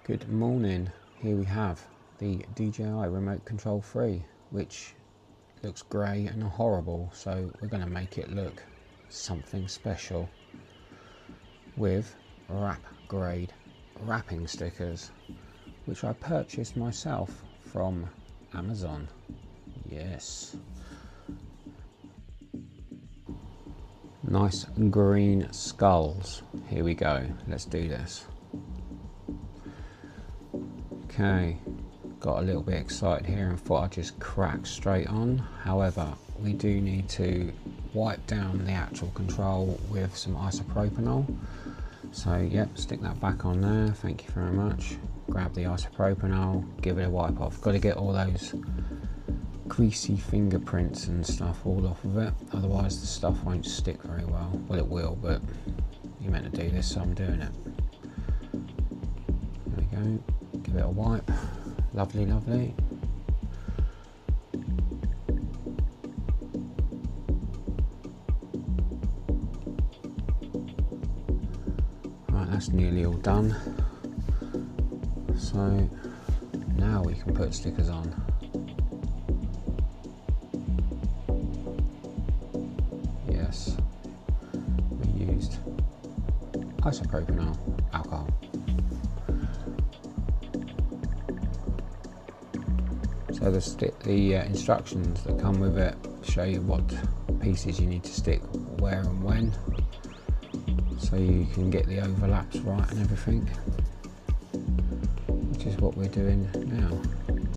Good morning. Here we have the DJI Remote Control 3, which looks grey and horrible, so we're going to make it look something special with wrap grade wrapping stickers, which I purchased myself from Amazon. Yes. Nice green skulls. Here we go. Let's do this. Okay, got a little bit excited here and thought I'd just crack straight on. However, we do need to wipe down the actual control with some isopropanol. So yep, stick that back on there, thank you very much. Grab the isopropanol, give it a wipe off. Got to get all those greasy fingerprints and stuff all off of it, otherwise the stuff won't stick very well. Well, it will, but you're meant to do this, so I'm doing it. There we go. Give it a wipe. Lovely, lovely. Right, that's nearly all done. So now we can put stickers on. Yes, we used isopropanol alcohol. So the instructions that come with it show you what pieces you need to stick where and when, so you can get the overlaps right and everything, which is what we're doing now.